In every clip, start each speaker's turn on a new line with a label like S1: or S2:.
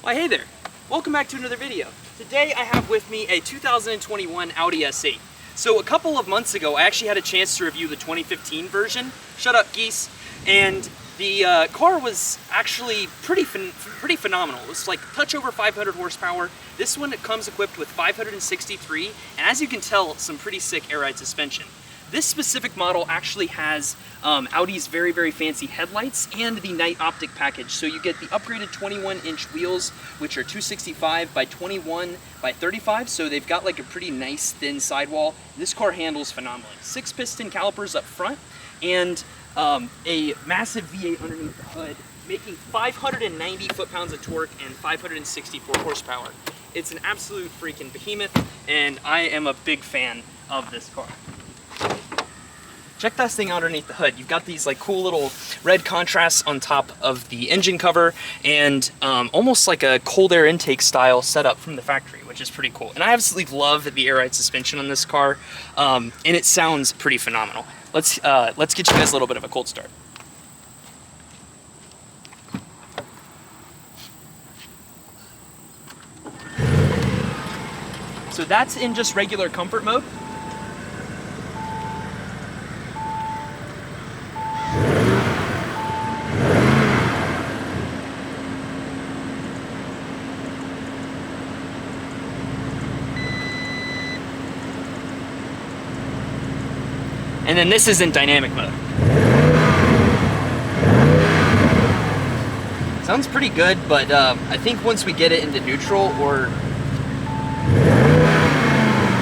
S1: Why, hey there! Welcome back to another video. Today I have with me a 2021 Audi S8. So a couple of months ago I actually had a chance to review the 2015 version. Shut up, geese! And the car was actually pretty phenomenal. It was like touch over 500 horsepower. This one comes equipped with 563, and as you can tell, some pretty sick air ride suspension. This specific model actually has Audi's very, very fancy headlights and the night optic package. So you get the upgraded 21-inch wheels, which are 265 by 21 by 35. So they've got like a pretty nice thin sidewall. This car handles phenomenally. 6-piston calipers up front and a massive V8 underneath the hood, making 590 foot-pounds of torque and 564 horsepower. It's an absolute freaking behemoth, and I am a big fan of this car. Check this thing out underneath the hood. You've got these like cool little red contrasts on top of the engine cover, and almost like a cold air intake style setup from the factory, which is pretty cool. And I absolutely love the air ride suspension on this car, and it sounds pretty phenomenal. Let's get you guys a little bit of a cold start. So that's in just regular comfort mode. And then this is in dynamic mode. Sounds pretty good, but I think once we get it into neutral, or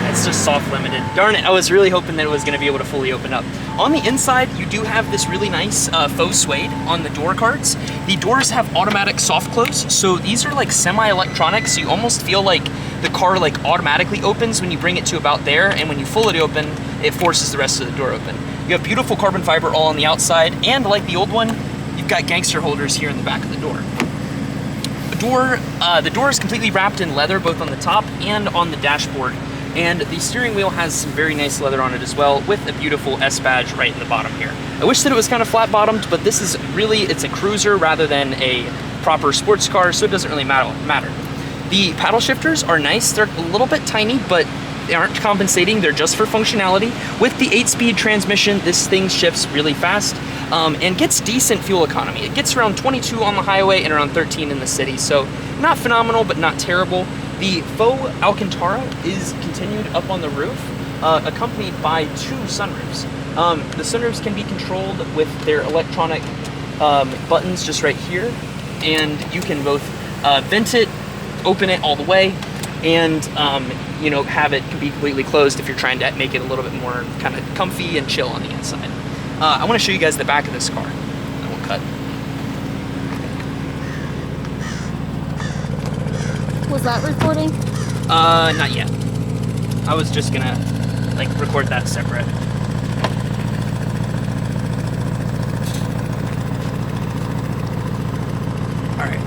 S1: it's just soft limited. Darn it, I was really hoping that it was gonna be able to fully open up. On the inside, you do have this really nice faux suede on the door cards. The doors have automatic soft close, so these are like semi-electronic, so you almost feel like the car like automatically opens when you bring it to about there, and when you pull it open, it forces the rest of the door open. You have beautiful carbon fiber all on the outside, and like the old one, you've got gangster holders here in the back of the door. The door is completely wrapped in leather, both on the top and on the dashboard. And the steering wheel has some very nice leather on it as well, with a beautiful S badge right in the bottom here. I wish that it was kind of flat bottomed, but this is really, it's a cruiser rather than a proper sports car, so it doesn't really matter. The paddle shifters are nice. They're a little bit tiny, but they aren't compensating. They're just for functionality. With the 8-speed transmission, this thing shifts really fast and gets decent fuel economy. It gets around 22 on the highway and around 13 in the city, so not phenomenal, but not terrible. The faux Alcantara is continued up on the roof, accompanied by 2 sunroofs. The sunroofs can be controlled with their electronic buttons just right here, and you can both vent it, open it all the way, and you know, have it be completely closed if you're trying to make it a little bit more kind of comfy and chill on the inside. I want to show you guys the back of this car. I will cut.
S2: Was that recording?
S1: Not yet. I was just gonna like record that separate. Alright.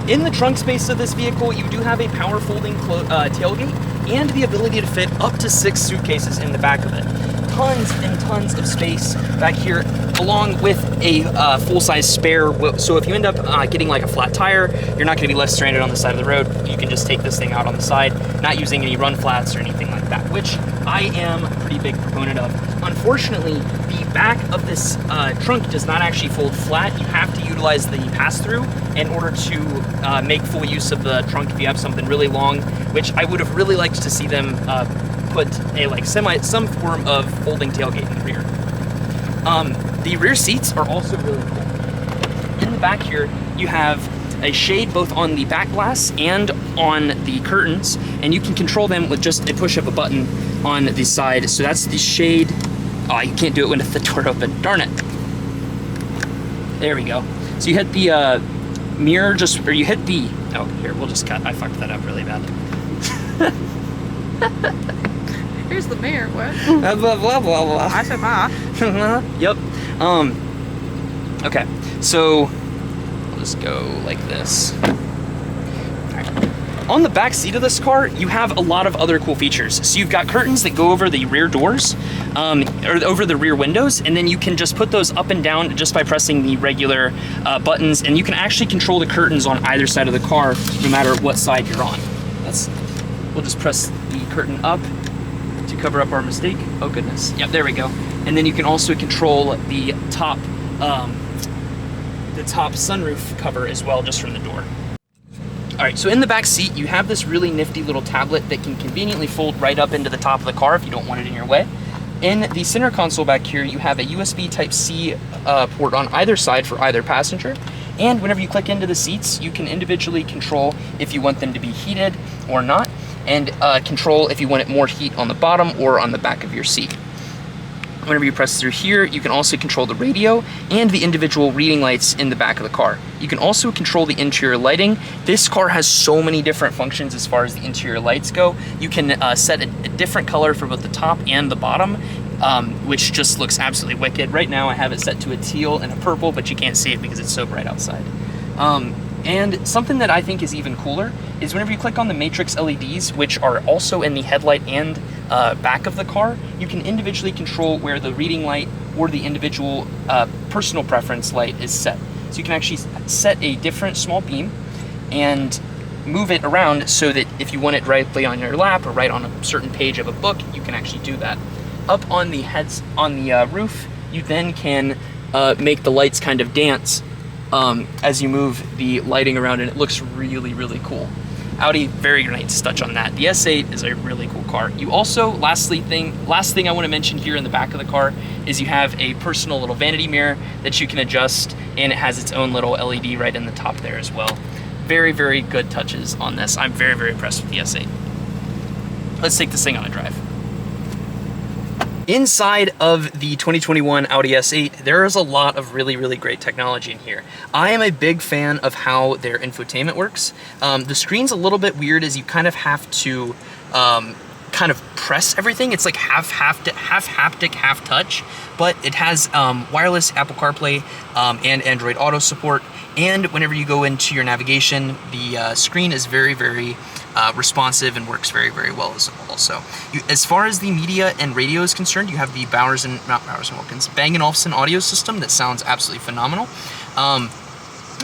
S1: In the trunk space of this vehicle, you do have a power folding tailgate and the ability to fit up to 6 suitcases in the back of it. Tons and tons of space back here, along with a full-size spare. So if you end up getting like a flat tire, you're not going to be left stranded on the side of the road. You can just take this thing out on the side, not using any run flats or anything like that, which I am a pretty big proponent of. Unfortunately, the back of this trunk does not actually fold flat. You have to utilize the pass-through in order to make full use of the trunk if you have something really long, which I would have really liked to see them put a like some form of folding tailgate in the rear. The rear seats are also really cool. In the back here, you have a shade both on the back glass and on the curtains, and you can control them with just a push of a button on the side. So that's the shade. Oh, you can't do it with the door open. Darn it. There we go. So you hit the mirror, or you hit the, oh, here, we'll just cut. I fucked that up really bad.
S2: Here's the mirror, what?
S1: Blah, blah, blah, blah.
S2: I said bye.
S1: Yep. Okay, so I'll just go like this. All right. On the back seat of this car, you have a lot of other cool features. So you've got curtains that go over the rear doors, or over the rear windows, and then you can just put those up and down just by pressing the regular buttons, and you can actually control the curtains on either side of the car, no matter what side you're on. We'll just press the curtain up to cover up our mistake. Oh goodness, yep, there we go. And then you can also control the top sunroof cover as well, just from the door. All right, so in the back seat, you have this really nifty little tablet that can conveniently fold right up into the top of the car if you don't want it in your way. In the center console back here, you have a USB Type-C port on either side for either passenger. And whenever you click into the seats, you can individually control if you want them to be heated or not, and control if you want it more heat on the bottom or on the back of your seat. Whenever you press through here, you can also control the radio and the individual reading lights in the back of the car. You can also control the interior lighting. This car has so many different functions as far as the interior lights go. You can set a different color for both the top and the bottom, which just looks absolutely wicked. Right now I have it set to a teal and a purple, but you can't see it because it's so bright outside. And something that I think is even cooler is whenever you click on the matrix LEDs, which are also in the headlight and back of the car, you can individually control where the reading light or the individual personal preference light is set. So you can actually set a different small beam and move it around so that if you want it directly on your lap or right on a certain page of a book, you can actually do that. Up on the roof, you then can make the lights kind of dance as you move the lighting around, and it looks really, really cool. Audi, very nice touch on that. The S8 is a really cool car. You also, last thing I want to mention here in the back of the car is you have a personal little vanity mirror that you can adjust, and it has its own little LED right in the top there as well. Very, very good touches on this. I'm very, very impressed with the S8. Let's take this thing on a drive. Inside of the 2021 Audi S8, there is a lot of really, really great technology in here. I am a big fan of how their infotainment works. The screen's a little bit weird as you kind of have to kind of press everything. It's like half haptic, half touch, but it has wireless Apple CarPlay and Android Auto support. And whenever you go into your navigation, the screen is very, very responsive and works very, very well as well. So as far as the media and radio is concerned, you have the Bang & Olufsen audio system that sounds absolutely phenomenal.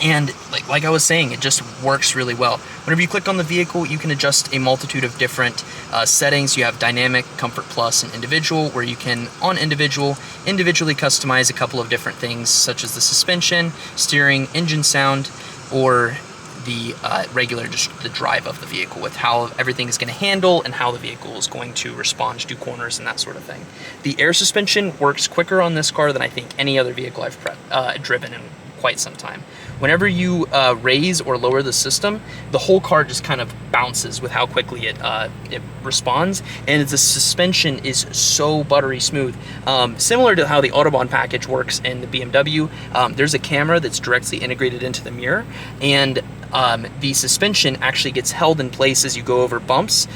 S1: And like I was saying, it just works really well. Whenever you click on the vehicle, you can adjust a multitude of different settings. You have Dynamic, Comfort Plus, and Individual, where you can, on Individual, individually customize a couple of different things, such as the suspension, steering, engine sound, or the regular, just the drive of the vehicle with how everything is going to handle and how the vehicle is going to respond to corners and that sort of thing. The air suspension works quicker on this car than I think any other vehicle I've driven in quite some time. Whenever you raise or lower the system, the whole car just kind of bounces with how quickly it responds, and the suspension is so buttery smooth. Similar to how the Autobahn package works in the BMW, there's a camera that's directly integrated into the mirror, and the suspension actually gets held in place as you go over bumps,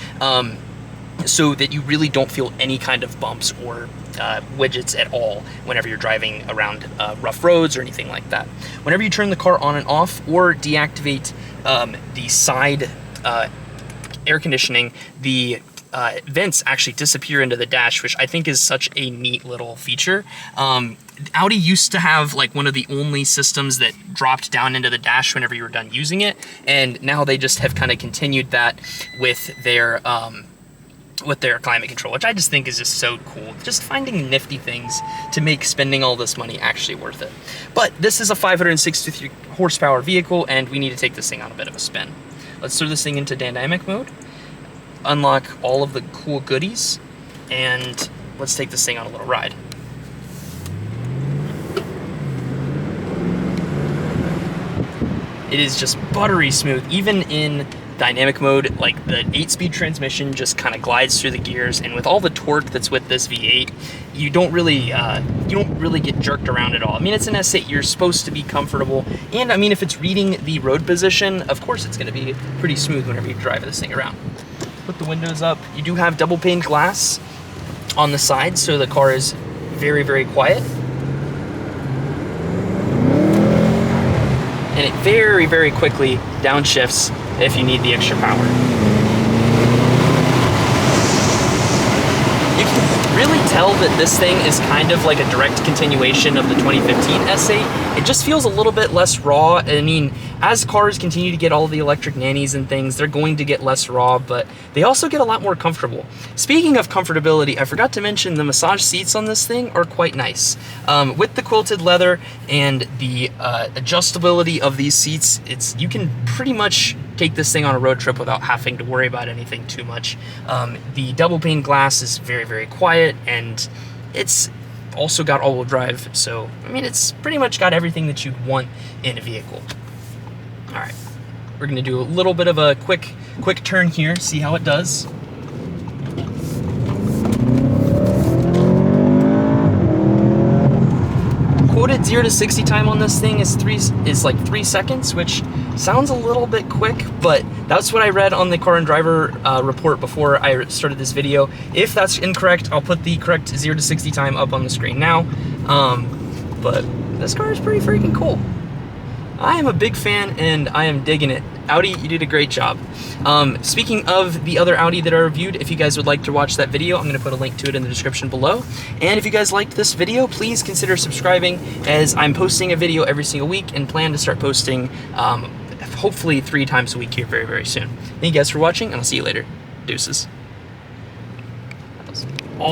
S1: so that you really don't feel any kind of bumps or widgets at all whenever you're driving around rough roads or anything like that. Whenever you turn the car on and off or deactivate the side air conditioning, the vents actually disappear into the dash, which I think is such a neat little feature. Audi used to have like one of the only systems that dropped down into the dash whenever you were done using it, and now they just have kind of continued that with their climate control, which I just think is just so cool. Just finding nifty things to make spending all this money actually worth it. But this is a 563 horsepower vehicle, and we need to take this thing on a bit of a spin. Let's throw this thing into dynamic mode, unlock all of the cool goodies, and let's take this thing on a little ride. It is just buttery smooth, even in dynamic mode. Like the 8-speed transmission just kind of glides through the gears, and with all the torque that's with this V8, you don't really get jerked around at all. I mean, it's an S8, you're supposed to be comfortable, and I mean, if it's reading the road position, of course it's going to be pretty smooth whenever you drive this thing around. Put the windows up. You do have double pane glass on the side, so the car is very, very quiet. And it very, very quickly downshifts if you need the extra power. You can really tell that this thing is kind of like a direct continuation of the 2015 S8. It just feels a little bit less raw. I mean, as cars continue to get all the electric nannies and things, they're going to get less raw, but they also get a lot more comfortable. Speaking of comfortability, I forgot to mention the massage seats on this thing are quite nice. With the quilted leather and the adjustability of these seats, you can pretty much take this thing on a road trip without having to worry about anything too much. The double pane glass is very, very quiet, and it's also got all-wheel drive, so I mean, it's pretty much got everything that you'd want in a vehicle. All right, we're gonna do a little bit of a quick turn here, see how it does. Quoted 0 to 60 time on this thing is like 3 seconds, which sounds a little bit quick, but that's what I read on the Car and Driver report before I started this video. If that's incorrect, I'll put the correct 0 to 60 time up on the screen now. But this car is pretty freaking cool. I am a big fan and I am digging it. Audi, you did a great job. Speaking of the other Audi that I reviewed, if you guys would like to watch that video, I'm gonna put a link to it in the description below. And if you guys liked this video, please consider subscribing, as I'm posting a video every single week and plan to start posting hopefully 3 times a week here very, very soon. Thank you guys for watching, and I'll see you later. Deuces.